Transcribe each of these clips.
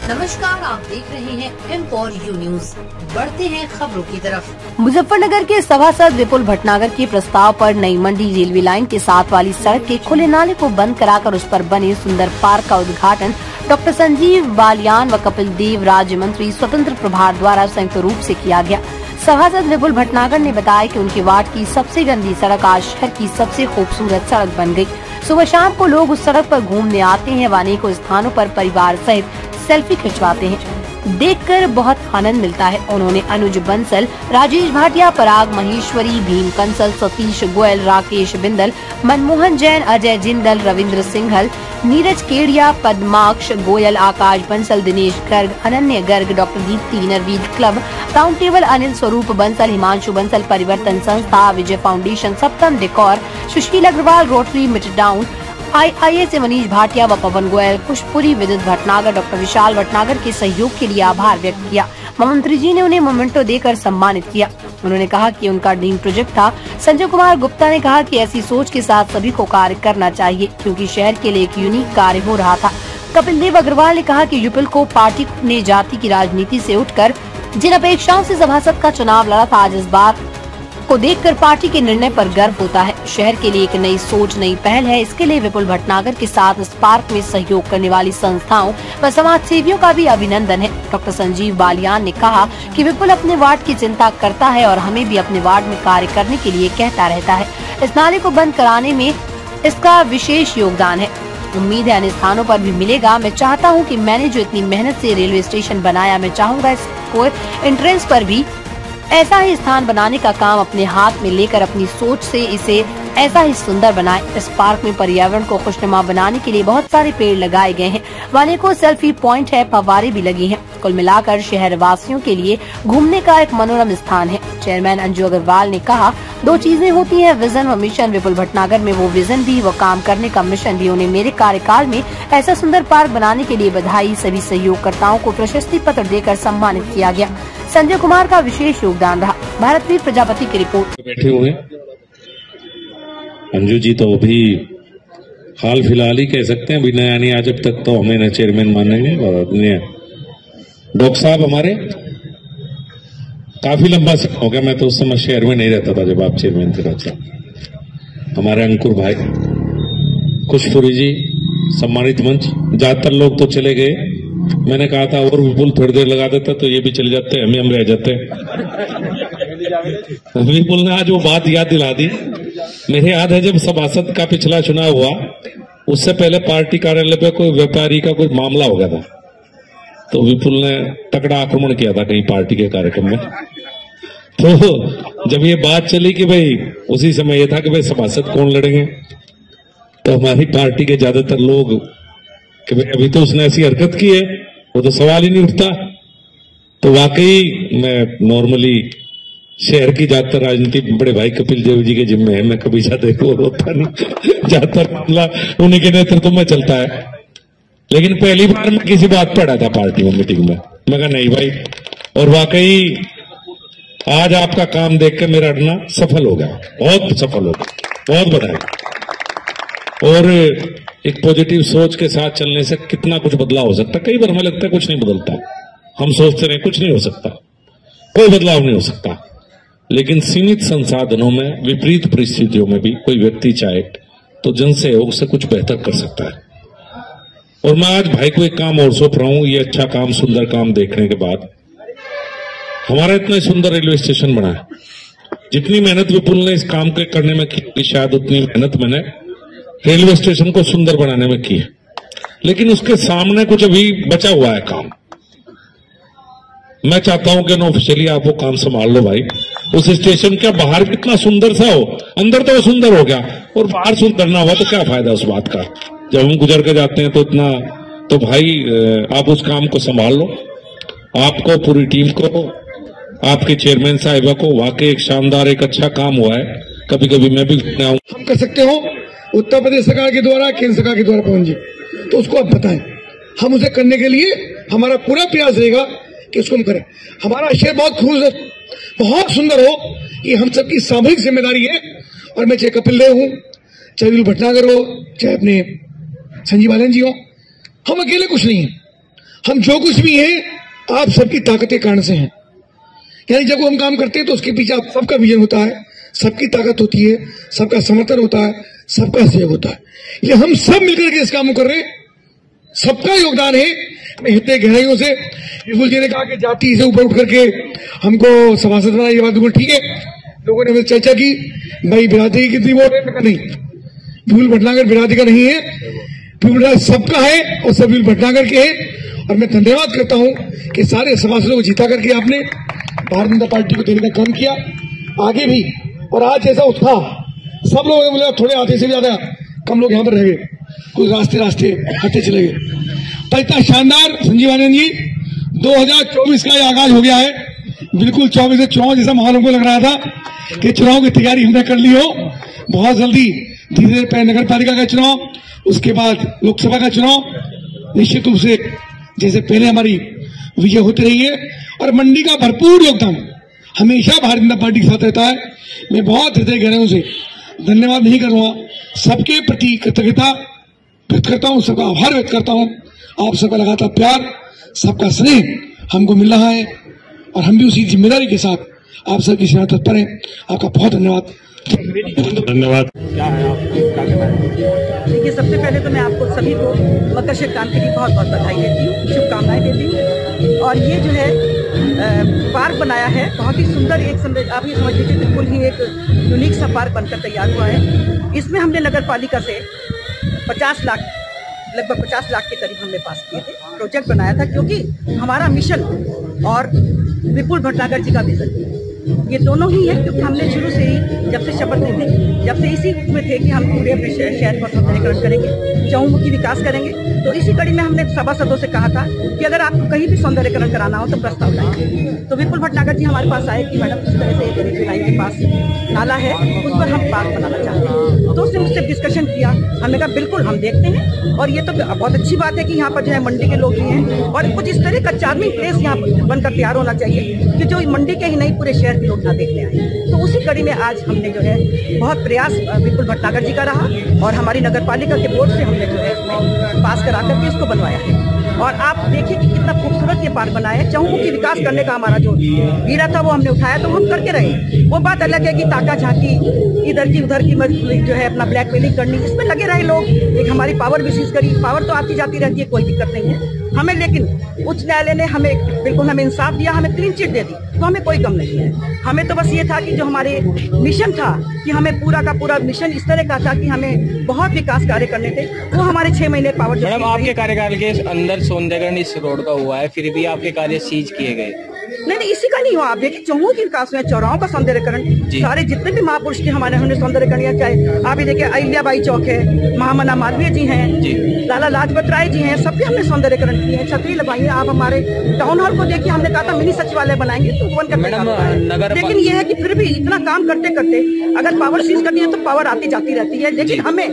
नमस्कार, आप देख रहे हैं M4U न्यूज। बढ़ते हैं खबरों की तरफ। मुजफ्फरनगर के सभासद विपुल भटनागर के प्रस्ताव पर नई मंडी रेलवे लाइन के साथ वाली सड़क के खुले नाले को बंद कराकर उस पर बने सुंदर पार्क का उद्घाटन डॉक्टर संजीव बालियान व कपिल देव राज्य मंत्री स्वतंत्र प्रभार द्वारा संयुक्त रूप से किया गया। सभासद विपुल भटनागर ने बताया कि उनके वार्ड की सबसे गंदी सड़क आज शहर की सबसे खूबसूरत सड़क बन गई। सुबह शाम को लोग उस सड़क पर घूमने आते हैं व अनेकों स्थानों पर परिवार सहित सेल्फी खिंचवाते हैं। देखकर बहुत आनंद मिलता है। उन्होंने अनुज बंसल, राजेश भाटिया, पराग महेश्वरी, भीम कंसल, सतीश गोयल, राकेश बिंदल, मनमोहन जैन, अजय जिंदल, रविंद्र सिंघल, नीरज केडिया, पद्माक्ष गोयल, आकाश Bansal, Dinesh Garg, Ananya Garg, doctor Deepti, Narveer Club, Round Table, Anil Swaroop Bansal, Himanshu Bansal, Parivartan Sanstha, Vijay Foundation, Saptam Decor, Sushil Agarwal, Rotary Midtown, IIA से मनीष भाटिया व पवन गोयल, पुष्पपुरी, विद्युत भटनागर, डॉक्टर विशाल भटनागर के सहयोग के लिए आभार व्यक्त किया। मंत्री जी ने उन्हें मोमेंटो देकर सम्मानित किया। उन्होंने कहा कि उनका ड्रीम प्रोजेक्ट था। संजय कुमार गुप्ता ने कहा कि ऐसी सोच के साथ सभी को कार्य करना चाहिए, क्योंकि शहर के लिए एक यूनिक कार्य हो रहा था। कपिल देव अग्रवाल ने कहा कि युपिल को पार्टी ने जाति की राजनीति से उठकर जिन अपेक्षाओं से सभासद का चुनाव लड़ा था, आज इस बात को देखकर पार्टी के निर्णय पर गर्व होता है। शहर के लिए एक नई सोच, नई पहल है। इसके लिए विपुल भटनागर के साथ इस पार्क में सहयोग करने वाली संस्थाओं व समाज सेवियों का भी अभिनंदन है। डॉक्टर संजीव बालियान ने कहा कि विपुल अपने वार्ड की चिंता करता है और हमें भी अपने वार्ड में कार्य करने के लिए कहता रहता है। इस नाले को बंद कराने में इसका विशेष योगदान है। उम्मीद है अन्य स्थानों पर भी मिलेगा। मैं चाहता हूँ कि मैंने जो इतनी मेहनत से रेलवे स्टेशन बनाया, मैं चाहूँगा इसको एंट्रेंस पर भी ऐसा ही स्थान बनाने का काम अपने हाथ में लेकर अपनी सोच से इसे ऐसा ही सुंदर बनाए। इस पार्क में पर्यावरण को खुशनुमा बनाने के लिए बहुत सारे पेड़ लगाए गए हैं। वाले को सेल्फी पॉइंट है, फव्वारे भी लगी हैं। कुल मिलाकर शहर वासियों के लिए घूमने का एक मनोरम स्थान है। चेयरमैन अंजू अग्रवाल ने कहा, दो चीजें होती हैं, विजन व मिशन। विपुल भटनागर में वो विजन भी, वो काम करने का मिशन भी। उन्हें मेरे कार्यकाल में ऐसा सुंदर पार्क बनाने के लिए बधाई। सभी सहयोगकर्ताओं को प्रशस्ति पत्र देकर सम्मानित किया गया। संजय कुमार का विशेष योगदान रहा। भारतवीर प्रजापति की रिपोर्ट। बैठे हुए अंजू जी तो अभी हाल फिलहाल ही कह सकते हैं, बिना यानी आज अब तक तो हमें न चेयरमैन मानेंगे। और अपने डॉक्टर साहब हमारे काफी लंबा समय हो गया, मैं तो उस समय शहर में नहीं रहता था जब आप चेयरमैन थे। डॉक्टर साहब हमारे अंकुर भाई, खुशपुरी जी, सम्मानित मंच, ज्यादातर लोग तो चले गए। मैंने कहा था और विपुल थोड़ी देर लगा देता तो ये भी चले जाते, हम रह जाते। विपुल ने आज वो बात याद दिला दी। मेरे याद है जब सभासद का पिछला चुनाव हुआ, उससे पहले पार्टी कार्यालय पे कोई व्यापारी का कोई मामला हो गया था, तो विपुल ने तगड़ा आक्रमण किया था कहीं पार्टी के कार्यक्रम में। तो जब ये बात चली कि भाई उसी समय ये था कि भाई सभासद कौन लड़ेंगे, तो हमारी पार्टी के ज्यादातर लोग कि भाई अभी तो उसने ऐसी हरकत की है, वो तो सवाल ही नहीं उठता। तो वाकई मैं नॉर्मली शहर की ज्यादातर राजनीति बड़े भाई कपिल देव जी के जिम्मे है, मैं कभी ज्यादा वो होता नहीं, ज्यादातर मामला उन्हीं के नेतृत्व में चलता है। लेकिन पहली बार मैं किसी बात पढ़ा था पार्टी में मीटिंग में, मैं कहा नहीं भाई, और वाकई आज आपका काम देख के मेरा अड़ना सफल हो गया, बहुत सफल हो गया, बहुत बधाई। और एक पॉजिटिव सोच के साथ चलने से कितना कुछ बदलाव हो सकता है। कई बार हमें लगता है कुछ नहीं बदलता, हम सोचते रहे कुछ नहीं हो सकता, कोई बदलाव नहीं हो सकता। लेकिन सीमित संसाधनों में, विपरीत परिस्थितियों में भी कोई व्यक्ति चाहे तो जन सहयोग से कुछ बेहतर कर सकता है। और मैं आज भाई को एक काम और सौंप रहा हूं, ये अच्छा काम, सुंदर काम देखने के बाद। हमारा इतना सुंदर रेलवे स्टेशन बना है, जितनी मेहनत विपुल ने इस काम के करने में की, शायद उतनी मेहनत मैंने रेलवे स्टेशन को सुंदर बनाने में की है। लेकिन उसके सामने कुछ अभी बचा हुआ है काम। मैं चाहता हूं कि अनऑफिशियली आप वो काम संभाल लो भाई। उस स्टेशन का बाहर कितना सुंदर सा हो, अंदर तो वो सुंदर हो गया, और बाहर सुंदर ना हुआ तो क्या फायदा उस बात का। जब हम गुजर के जाते हैं तो इतना, तो भाई आप उस काम को संभाल लो। आपको, पूरी टीम को, आपके चेयरमैन साहिबा को वाकई एक शानदार, एक अच्छा काम हुआ है। कभी कभी मैं भी आऊं, हम कर सकते हो उत्तर प्रदेश सरकार के द्वारा, केंद्र सरकार के द्वारा, पवन जी, तो उसको आप बताएं। हम उसे करने के लिए हमारा पूरा प्रयास रहेगा कि उसको हम करें। हमारा शहर बहुत खूबसूरत, बहुत सुंदर हो, ये हम सबकी सामूहिक जिम्मेदारी है। और मैं चाहे कपिल देव हूं, चाहे विपुल भटनागर हो, चाहे अपने संजीव बालियान जी हो, हम अकेले कुछ नहीं है। हम जो कुछ भी हैं आप सबकी ताकत के कारण से हैं। यानी जब हम काम करते हैं तो उसके पीछे आप सबका विजन होता है, सबकी ताकत होती है, सबका समर्थन होता है, सबका सहयोग होता है। ये हम सब मिलकर के इस काम को कर रहे हैं, सबका योगदान है। मैं इतने गहराइयों से विपुल जी ने कहा कि जाति से ऊपर उठ करके हमको सभासद बनाया, ये बात बिल्कुल ठीक है। लोगों ने मुझे चर्चा की भाई बिरादरी की कितनी वोट है, मैं नहीं, विपुल भटनागर बिरादरी का नहीं है, विपुल भटनागर सबका है और सब विपुल भटनागर के हैं। और मैं धन्यवाद करता हूं कि सारे सभासदों को जीता करके आपने भारतीय जनता पार्टी को देने का काम किया आगे भी। और आज ऐसा उत्साह सब लोगों ने बोला, थोड़े आधे से भी ज्यादा कम लोग यहाँ पर रह गए, कुछ रास्ते हटते चले गए। पर इतना शानदार संजीव आनंद जी 2024 का ये आगाज हो गया है। बिल्कुल 24 से चुनाव जैसा माहौल हमको लग रहा था कि चुनाव की तैयारी हमने कर ली हो। बहुत जल्दी धीरे धीरे पहले नगर पालिका का चुनाव, उसके बाद लोकसभा का चुनाव, निश्चित रूप से जैसे पहले हमारी विजय होती रही है। और मंडी का भरपूर योगदान हमेशा भारतीय जनता पार्टी के साथ रहता है। मैं बहुत हृदय गहराइयों से धन्यवाद नहीं करूंगा, सबके प्रति कृतज्ञता व्यक्त करता हूं, सबका आभार व्यक्त करता हूं। आप सबका लगातार प्यार, सबका स्नेह हमको मिल रहा है और हम भी उसी जिम्मेदारी के साथ आप सबकी सेवा तत्पर हैं। आपका बहुत धन्यवाद। धन्यवाद। क्या है आप क्या कहना है? देखिए, सबसे पहले तो मैं आपको सभी को मकर संक्रांति की बहुत बहुत बधाई देती हूँ, शुभकामनाएं देती हूँ। और ये जो है पार्क बनाया है, बहुत ही सुंदर, एक आप ये समझ लीजिए बिल्कुल ही एक यूनिक सा पार्क बनकर तैयार हुआ है। इसमें हमने नगर पालिका से 50 लाख, लगभग 50 लाख के करीब हमने पास किए थे, प्रोजेक्ट बनाया था, क्योंकि हमारा मिशन और विपुल भटनागर जी का विजन ये दोनों ही है। क्योंकि हमने शुरू से ही जब से शपथ ली थी, जब से इसी में थे कि हम पूरे अपने शहर का सौंदर्यीकरण करेंगे, चहुमुखी विकास करेंगे। तो इसी कड़ी में हमने सभासदों से कहा था कि अगर आपको कहीं भी सौंदर्यीकरण कराना हो तो प्रस्ताव लाएं। तो विपुल भटनागर जी हमारे पास आए कि मैडम इस तरह से रेलवे लाइन के पास नाला है, उस पर हम पार्क बनाना चाहते हैं। तो उसने मुझसे डिस्कशन किया, हमने कहा बिल्कुल हम देखते हैं। और ये तो बहुत अच्छी बात है कि यहाँ पर जो है मंडी के लोग भी हैं और कुछ इस तरह का चार्मिंग प्लेस यहाँ बनकर तैयार होना चाहिए कि जो मंडी के ही नहीं पूरे शहर के लोग ना देखने आए। तो उसी कड़ी में आज हमने जो है बहुत प्रयास विपुल भटनागर जी का रहा और हमारी नगर पालिका के बोर्ड से हमने जो है इसमें पास करा करके इसको बनवाया है। और आप देखिए कि कितना खूबसूरत ये पार्क बनाया है। चहुमुखी विकास करने का हमारा जो वीरा था वो हमने उठाया, तो हम करके रहे। वो बात अलग है कि ताका झांकी, इधर की उधर की जो है अपना ब्लैकमेलिंग करनी, इसमें लगे रहे लोग। एक हमारी पावर विशेष करी, पावर तो आती जाती रहती है, कोई दिक्कत नहीं है हमें। लेकिन उच्च न्यायालय ने हमें बिल्कुल हमें इंसाफ दिया, हमें क्लीन चिट दे दी, तो हमें कोई गम नहीं है। हमें तो बस ये था कि जो हमारे मिशन था कि हमें पूरा का पूरा मिशन इस तरह का था कि हमें बहुत विकास कार्य करने थे, वो हमारे 6 महीने पावर। मैडम, आपके कार्यकाल के अंदर सौंदर्यीकरण इस रोड का हुआ है, फिर भी आपके कार्य सीज किए गए। नहीं, इसी का नहीं हुआ। आप देखिए चहुमुखी विकास में चौराहों का सौंदर्यीकरण, सारे जितने भी महापुरुष के हमारे हमने सौंदर्यीकरण किया। चाहे आप ये देखिए अहिल्याबाई चौक है, महामना मालवीय जी हैं, लाला लाजपत राय जी हैं, सबके हमने सौंदर्यीकरण किए हैं, छतरी लगाई। आप हमारे टाउन हॉल को देखिए, हमने कहा था मिनी सचिवालय बनाएंगे, तो वन करते। लेकिन ये है कि फिर भी इतना काम करते करते अगर पावर सीज करनी है तो पावर आती जाती रहती है। लेकिन हमें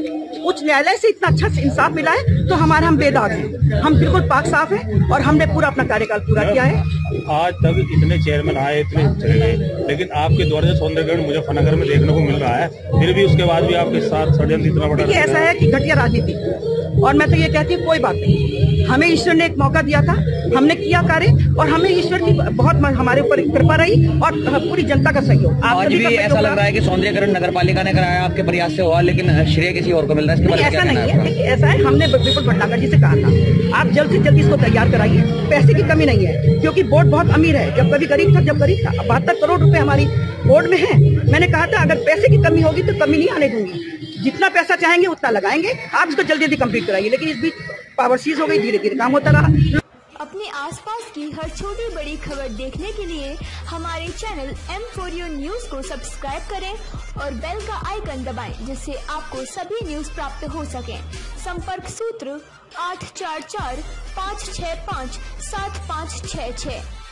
उच्च न्यायालय से इतना अच्छा इंसाफ मिला है तो हमारा हम बेदाग हैं, हम बिल्कुल पाक साफ हैं और हमने पूरा अपना कार्यकाल पूरा किया है। आज तक इतने चेयरमैन आए, इतने चले गए, लेकिन आपके द्वारा जो सौंदर्यीकरण मुजफ्फरनगर में देखने को मिल रहा है, फिर भी उसके बाद भी आपके साथ षड्यंत्र इतना बड़ा। देखिए, ऐसा है कि घटिया राजनीति, और मैं तो ये कहती हूँ कोई बात नहीं, हमें ईश्वर ने एक मौका दिया था, हमने किया कार्य और हमें ईश्वर की बहुत हमारे ऊपर कृपा रही और पूरी जनता का सहयोग। आज भी ऐसा लग रहा है कि सौंदर्यीकरण नगर पालिका ने कराया, आपके प्रयास से हुआ, लेकिन श्रेय किसी और को मिल रहा है। ऐसा नहीं है, देखिए ऐसा है, हमने विपुल भटनागर जी से कहा था आप जल्द से जल्द इसको तैयार कराइए, पैसे की कमी नहीं है, क्योंकि बोर्ड बहुत अमीर है। जब कभी गरीब था, जब गरीब था, 72 करोड़ रुपए हमारी बोर्ड में है। मैंने कहा था अगर पैसे की कमी होगी तो कमी नहीं आने दूंगी, जितना पैसा चाहेंगे उतना लगाएंगे, आप इसको जल्दी जल्दी कंप्लीट कराइए। लेकिन इस बीच पावर सीज हो गई, धीरे धीरे काम होता रहा। अपने आसपास की हर छोटी बड़ी खबर देखने के लिए हमारे चैनल M4U न्यूज को सब्सक्राइब करें और बेल का आइकन दबाएं, जिससे आपको सभी न्यूज प्राप्त हो सके। संपर्क सूत्र 844 565 7566।